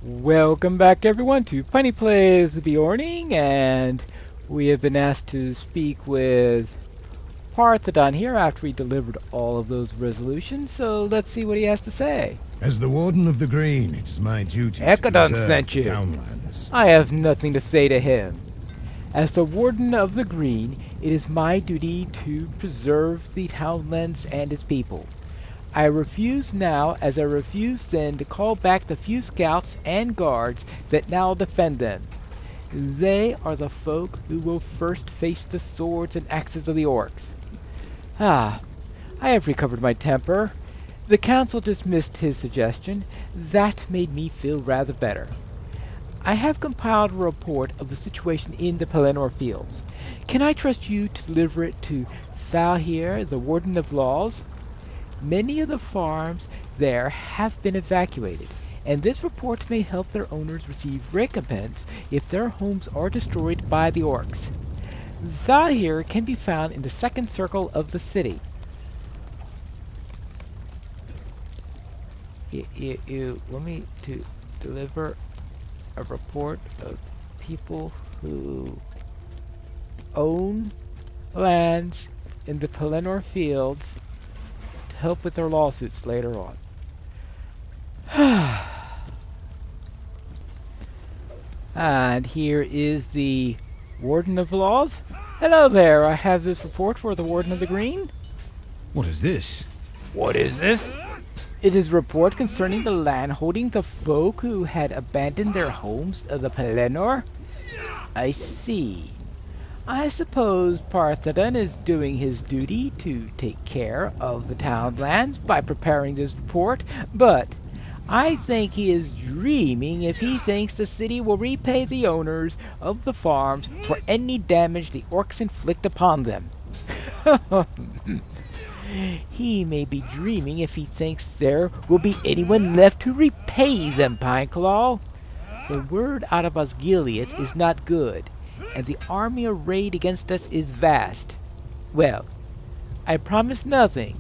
Welcome back everyone to Funny Plays the Beorning, and we have been asked to speak with Parthodon here after we delivered all of those resolutions, so let's see what he has to say. As the Warden of the Green, it is my duty to Ekadon preserve sent the you. townlands. I have nothing to say to him. As the Warden of the Green, it is my duty to preserve the townlands and its people. I refuse now, as I refused then, to call back the few scouts and guards that now defend them. They are the folk who will first face the swords and axes of the orcs. I have recovered my temper. The council dismissed his suggestion. That made me feel rather better. I have compiled a report of the situation in the Pelennor fields. Can I trust you to deliver it to Thalhir, the Warden of Laws? Many of the farms there have been evacuated, and this report may help their owners receive recompense if their homes are destroyed by the orcs. Thalhir can be found in the second circle of the city. You want me to deliver a report of people who own lands in the Pelennor fields to help with their lawsuits later on. And here is the Warden of Laws. Hello there, I have this report for the Warden of the Green. What is this? What is this? It is a report concerning the land holding the folk who had abandoned their homes of the Pelennor. I see. I suppose Parthodon is doing his duty to take care of the townlands by preparing this report, but I think he is dreaming if he thinks the city will repay the owners of the farms for any damage the orcs inflict upon them. He may be dreaming if he thinks there will be anyone left to repay them, Pineclaw. The word out of Osgiliath is not good, and the army arrayed against us is vast. Well, I promise nothing,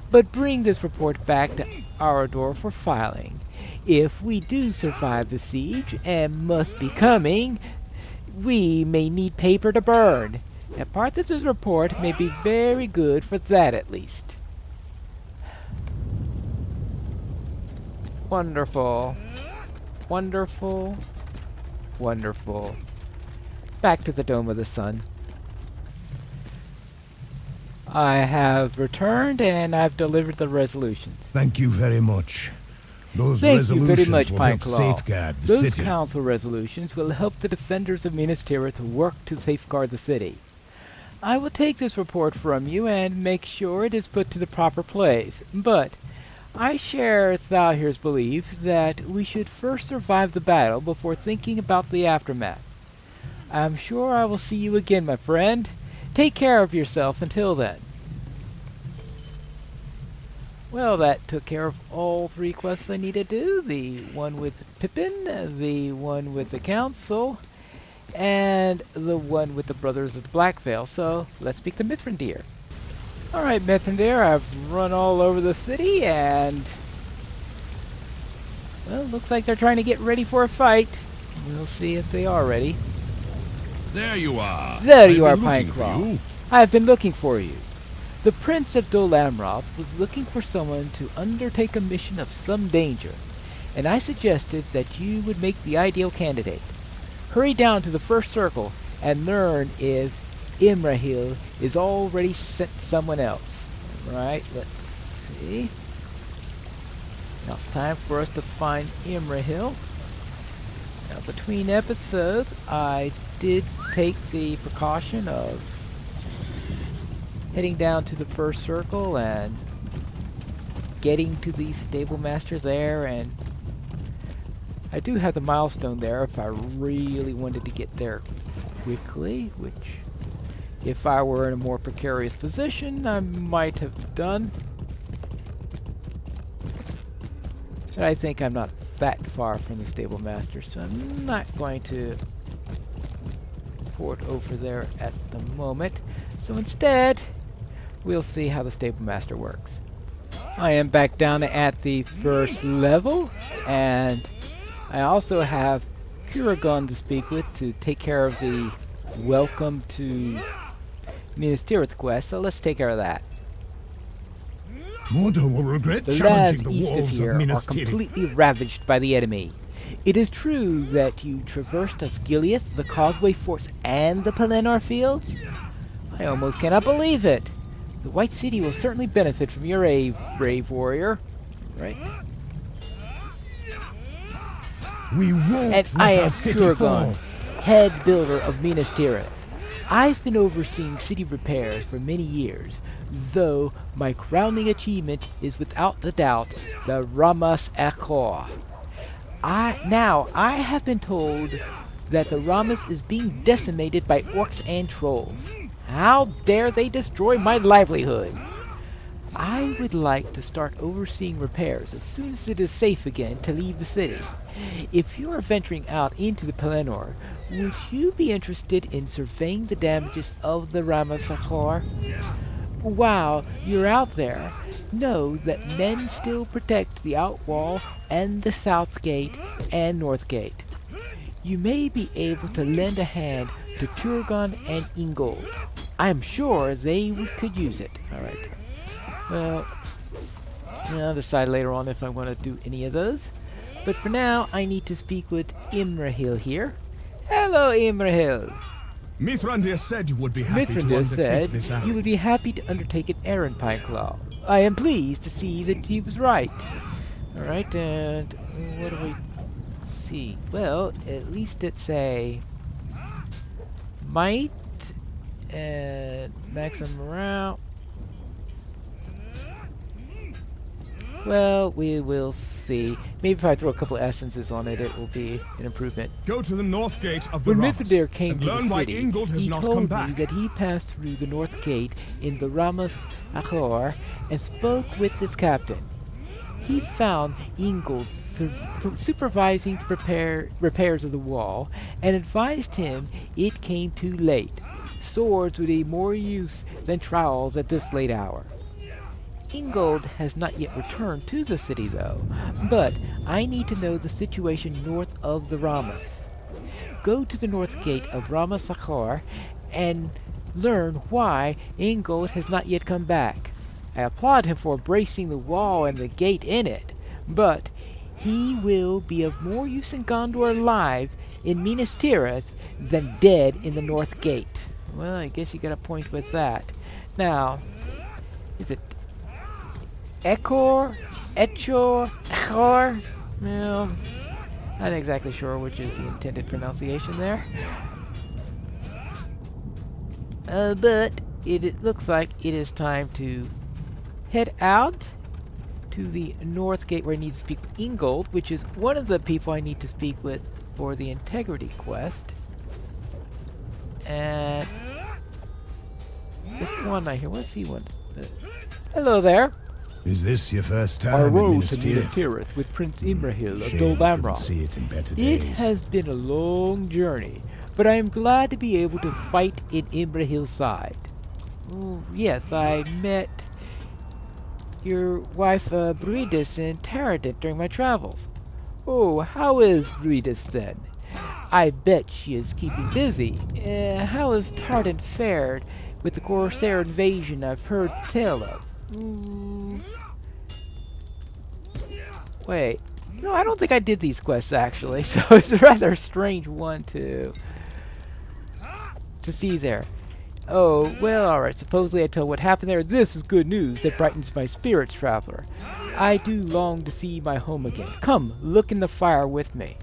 but bring this report back to Arador for filing. If we do survive the siege, and must be coming, we may need paper to burn. And Parthas's report may be very good for that at least. Wonderful. Wonderful. Wonderful. Back to the Dome of the Sun. I have returned and I've delivered the resolutions. Thank you very much. Those Thank you resolutions very much, will help Pineclaw. safeguard the Those city. council resolutions will help the defenders of Minas Tirith work to safeguard the city. I will take this report from you and make sure it is put to the proper place, but I share Thalhir's belief that we should first survive the battle before thinking about the aftermath. I'm sure I will see you again, my friend. Take care of yourself until then. Well, that took care of all three quests I needed to do. The one with Pippin, the one with the council, and the one with the Brothers of the Black Veil. So, let's speak to Mithrandir. Alright, Mithrandir, I've run all over the city, and well, looks like they're trying to get ready for a fight. We'll see if they are ready. There you are. There you are, I've been looking for Pineclaw. you. I have been looking for you. The Prince of Dol Amroth was looking for someone to undertake a mission of some danger, and I suggested that you would make the ideal candidate. Hurry down to the first circle and learn if Imrahil is already sent someone else. Right, let's see. Now it's time for us to find Imrahil. Now between episodes, I did take the precaution of heading down to the first circle and getting to the stable master there, and I do have the milestone there if I really wanted to get there quickly, which if I were in a more precarious position I might have done. But I think I'm not that far from the stable master, so I'm not going to port over there at the moment. So instead, we'll see how the stable master works. I am back down at the first level, and I also have Kuragon to speak with to take care of the welcome to Minas Tirith quest, so let's take care of that. Mordor will regret The challenging lands the east of walls here of are Minas Tirith. completely ravaged by the enemy. It is true that you traversed Osgiliath, the Causeway Forts, and the Pelennor Fields? I almost cannot believe it. The White City will certainly benefit from your aid, brave warrior. Right? We won't And let I our am city Kuragon, fall. head builder of Minas Tirith. I've been overseeing city repairs for many years, though my crowning achievement is without a doubt the Ramas Achor. I have been told that the Ramas is being decimated by orcs and trolls. How dare they destroy my livelihood? I would like to start overseeing repairs as soon as it is safe again to leave the city. If you are venturing out into the Pelennor, would you be interested in surveying the damages of the Ramasachor? While you're out there, know that men still protect the outwall and the south gate and north gate. You may be able to lend a hand to Kuragon and Ingold. I am sure they could use it. Alright. Well, I'll decide later on if I want to do any of those. But for now, I need to speak with Imrahil here. Hello, Imrahil. Mithrandir said you would be happy to Mithrandir undertake said this you errand. would be happy to undertake an errand, Pineclaw. I am pleased to see that he was right. Alright, and what do we see? Well, at least it's a might and maximum morale. Well, we will see. Maybe if I throw a couple of essences on it, it will be an improvement. Go to the north gate of the When Ramas Mithrandir came and to the learn why city, Ingold has he not told come me back. that he passed through the north gate in the Ramas Achor and spoke with its captain. He found Ingold supervising the repairs of the wall and advised him it came too late. Swords would be more use than trowels at this late hour. Ingold has not yet returned to the city, though, but I need to know the situation north of the Ramas. Go to the north gate of Ramas Achor and learn why Ingold has not yet come back. I applaud him for bracing the wall and the gate in it, but he will be of more use in Gondor alive in Minas Tirith than dead in the north gate. Well, I guess you got a point with that. Now, is it Echor? Echor? Well, not exactly sure which is the intended pronunciation there. But it looks like it is time to head out to the north gate where I need to speak with Ingold, which is one of the people I need to speak with for the integrity quest. And this one I hear, what's he want? Hello there. Is this your first I time in rode Minas to Minas Tirith? Tirith with Prince Imrahil of Shame Dol you couldn't Amroth. see it in better It days. has been a long journey, but I am glad to be able to fight in Imrahil's side. Oh, yes, I met your wife Bruidis in Taradent during my travels. Oh, how is Bruidis then? I bet she is keeping busy. How has Tardent fared with the Corsair invasion I've heard tell of? Wait. No, I don't think I did these quests actually, so it's a rather strange one to see there. Oh, well, alright, supposedly I tell what happened there. This is good news that brightens my spirits, traveler. I do long to see my home again. Come, look in the fire with me.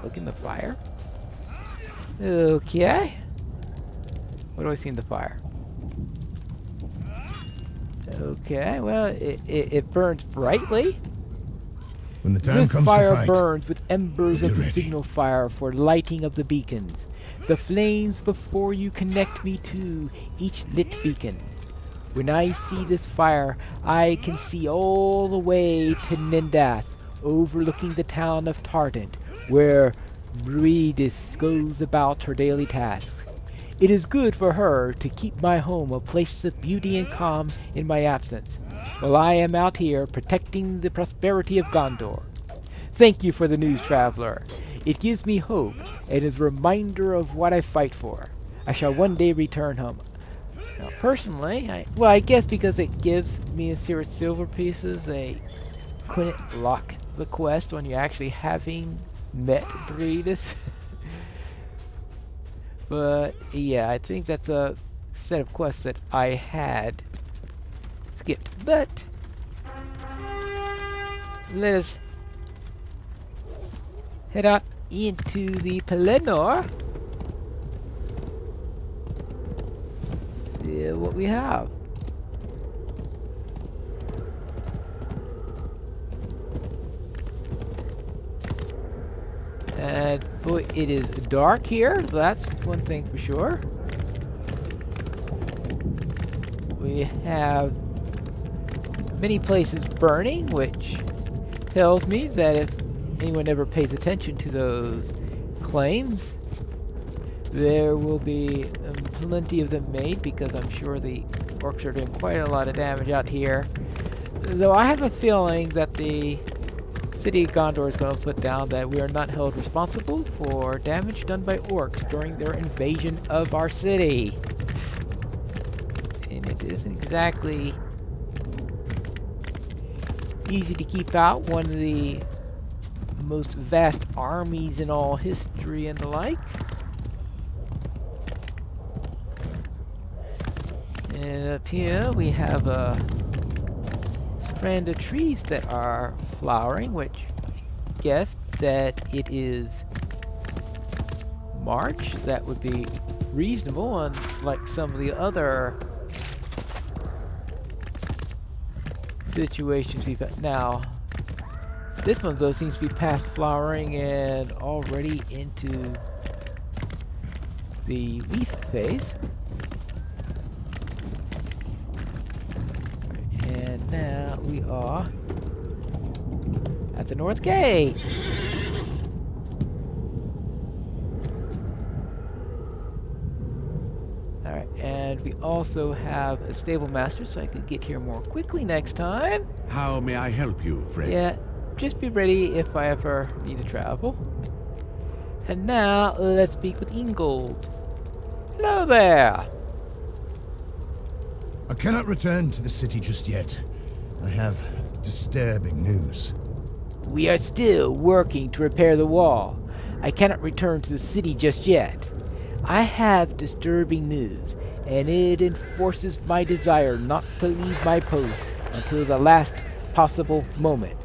Look in the fire? Okay. What do I see in the fire? Okay, well, it burns brightly. When the time This comes fire to fight, burns with embers be of the ready. signal fire for lighting of the beacons. The flames before you connect me to each lit beacon. When I see this fire, I can see all the way to Nindath, overlooking the town of Tardent, where Bruidis goes about her daily tasks. It is good for her to keep my home a place of beauty and calm in my absence, while I am out here protecting the prosperity of Gondor. Thank you for the news, traveler. It gives me hope and is a reminder of what I fight for. I shall one day return home. Now, personally, I guess because it gives me a series of silver pieces, they couldn't lock the quest when you're actually having met Breedus. But yeah, I think that's a set of quests that I had skipped. But let us head out into the Pelennor. See what we have. And boy, it is dark here. That's one thing for sure. We have many places burning, which tells me that if anyone ever pays attention to those claims, there will be plenty of them made, because I'm sure the orcs are doing quite a lot of damage out here. Though I have a feeling that the City of Gondor is going to put down that we are not held responsible for damage done by orcs during their invasion of our city. And it isn't exactly easy to keep out one of the most vast armies in all history and the like. And up here we have a strand of trees that are flowering, which I guess that it is March. That would be reasonable, unlike some of the other situations we've had. Now, this one though seems to be past flowering and already into the leaf phase. And now we are at the North Gate. Alright, and we also have a stable master, so I could get here more quickly next time. How may I help you, friend? Yeah, just be ready if I ever need to travel. And now, let's speak with Ingold. Hello there! I cannot return to the city just yet. I have disturbing news. We are still working to repair the wall. I cannot return to the city just yet. I have disturbing news, and it enforces my desire not to leave my post until the last possible moment.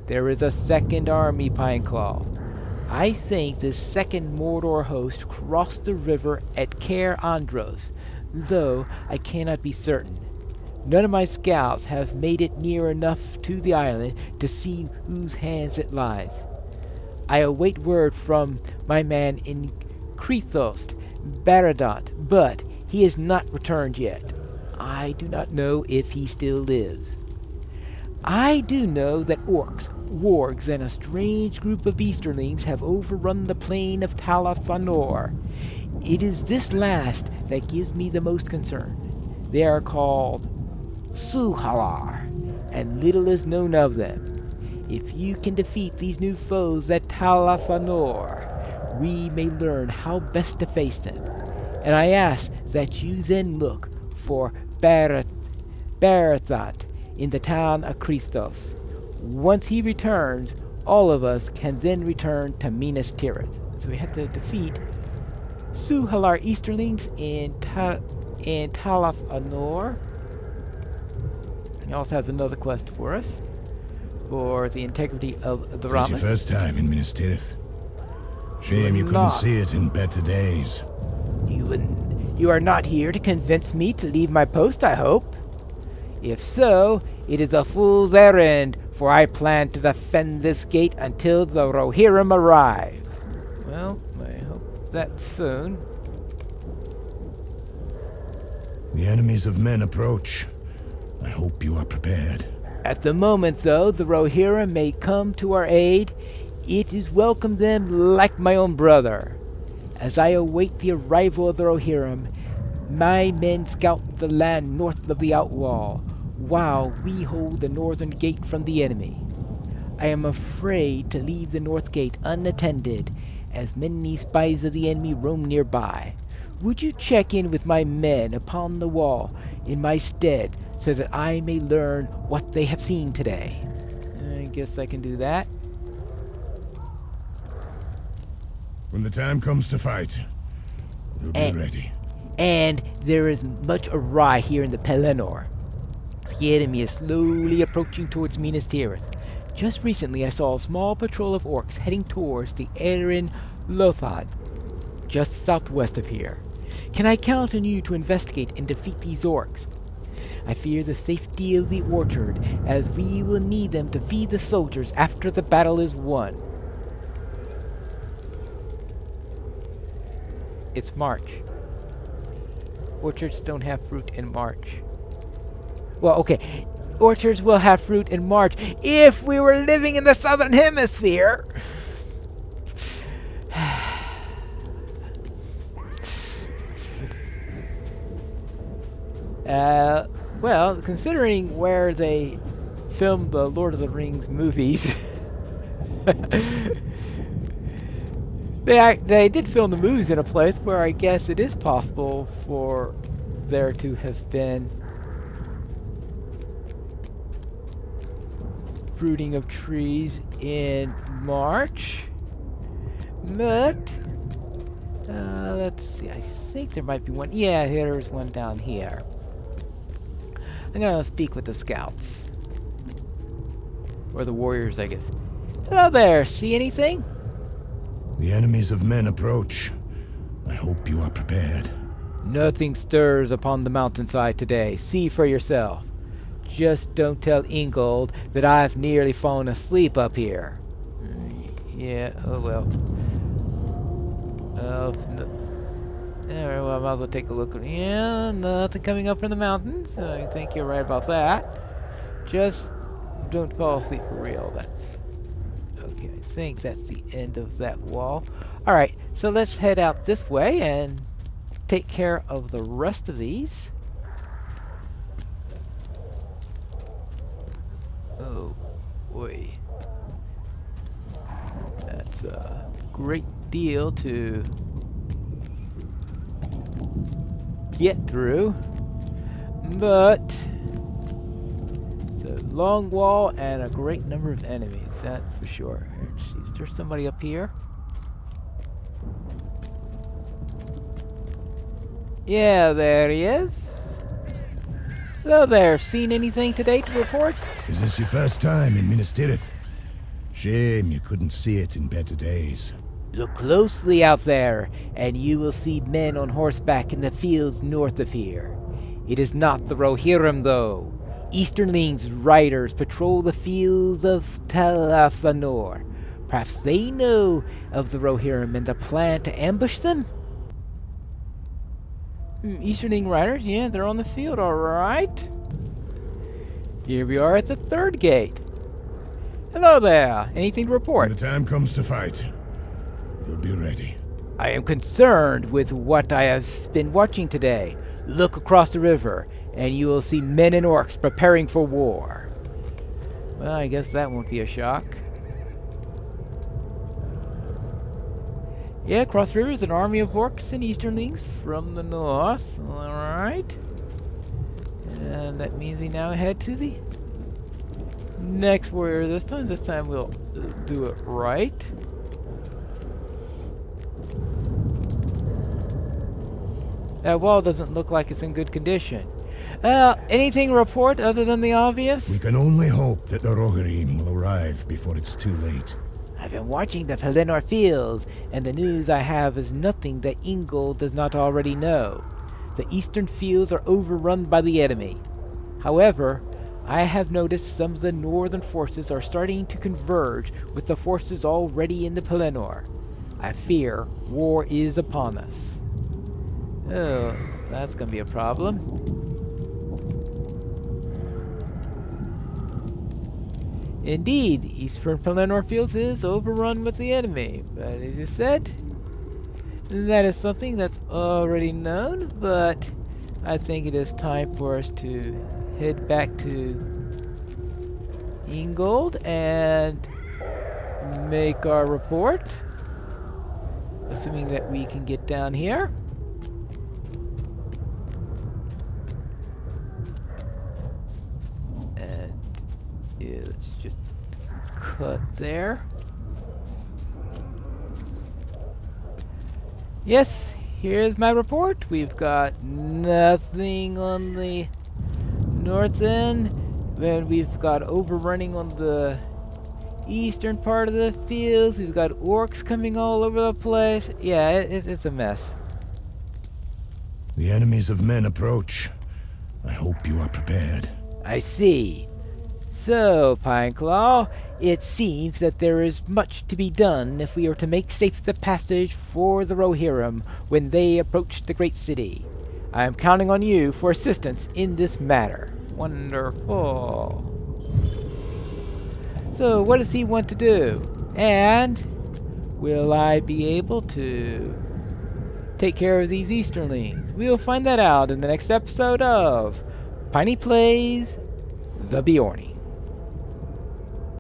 There is a second army, Pineclaw. I think the second Mordor host crossed the river at Caer Andros, though I cannot be certain. None of my scouts have made it near enough to the island to see whose hands it lies. I await word from my man in Krethos, Baradont, but he has not returned yet. I do not know if he still lives. I do know that orcs, wargs, and a strange group of Easterlings have overrun the plain of Talathanor. It is this last that gives me the most concern. They are called Suhalar, and little is known of them. If you can defeat these new foes at Talathanor, we may learn how best to face them. And I ask that you then look for Barathat in the town of Christos. Once he returns, all of us can then return to Minas Tirith. So we have to defeat Suhalar Easterlings in Talathanor. He also has another quest for us, for the integrity of the It's Ramas. your first time in Minas Tirith. Shame you couldn't see it in better days. You are not here to convince me to leave my post, I hope. If so, it is a fool's errand, for I plan to defend this gate until the Rohirrim arrive. Well, I hope that's soon. The enemies of men approach. I hope you are prepared. At the moment, though, the Rohirrim may come to our aid. It is welcome them like my own brother. As I await the arrival of the Rohirrim, my men scout the land north of the Outwall, while we hold the northern gate from the enemy. I am afraid to leave the north gate unattended, as many spies of the enemy roam nearby. Would you check in with my men upon the wall in my stead, so that I may learn what they have seen today? I guess I can do that. When the time comes to fight, we'll be ready. And there is much awry here in the Pelennor. The enemy is slowly approaching towards Minas Tirith. Just recently I saw a small patrol of orcs heading towards the Erin Lothad, just southwest of here. Can I count on you to investigate and defeat these orcs? I fear the safety of the orchard, as we will need them to feed the soldiers after the battle is won. It's March. Orchards don't have fruit in March. Well, okay. Orchards will have fruit in March if we were living in the southern hemisphere. Well, considering where they filmed the Lord of the Rings movies, they did film the movies in a place where I guess it is possible for there to have been fruiting of trees in March. But let's see, I think there might be one. Yeah, there's one down here. I'm gonna speak with the scouts. Or the warriors, I guess. Hello there, see anything? The enemies of men approach. I hope you are prepared. Nothing stirs upon the mountainside today. See for yourself. Just don't tell Ingold that I've nearly fallen asleep up here. Yeah, oh well. Alright, well, I might as well take a look. Yeah, nothing coming up from the mountains. I think you're right about that. Just don't fall asleep for real. That's okay. I think that's the end of that wall. Alright, so let's head out this way and take care of the rest of these. Oh, boy. That's a great deal to get through, but it's a long wall and a great number of enemies, that's for sure. Is there somebody up here? Yeah, there he is. Hello there, seen anything today to report? Is this your first time in Minas Tirith? Shame you couldn't see it in better days. Look closely out there, and you will see men on horseback in the fields north of here. It is not the Rohirrim, though. Easternlings' riders patrol the fields of Talathanor. Perhaps they know of the Rohirrim and the plan to ambush them? Easternling riders? Yeah, they're on the field, alright. Here we are at the third gate. Hello there. Anything to report? When the time comes to fight, we'll be ready. I am concerned with what I have been watching today. Look across the river, and you will see men and orcs preparing for war. Well, I guess that won't be a shock. Yeah, across the river is an army of orcs and easternlings from the north. Alright. And that means we now head to the next warrior this time. This time we'll do it right. That wall doesn't look like it's in good condition. Anything to report other than the obvious? We can only hope that the Rohirrim will arrive before it's too late. I've been watching the Pelennor fields, and the news I have is nothing that Ingold does not already know. The eastern fields are overrun by the enemy. However, I have noticed some of the northern forces are starting to converge with the forces already in the Pelennor. I fear war is upon us. Oh, that's gonna be a problem. Indeed, eastern Pelennor Fields is overrun with the enemy, but as you said, that is something that's already known, but I think it is time for us to head back to Ingold and make our report. Assuming that we can get down here. And yeah, let's just cut there. Yes, here's my report. We've got nothing on the north end. Then we've got overrunning on the eastern part of the fields. We've got orcs coming all over the place. Yeah, it's a mess. The enemies of men approach. I hope you are prepared. I see. So, Pineclaw, it seems that there is much to be done if we are to make safe the passage for the Rohirrim when they approach the great city. I am counting on you for assistance in this matter. Wonderful. So, what does he want to do? And will I be able to take care of these Easterlings? We'll find that out in the next episode of Piney Plays the Beorning.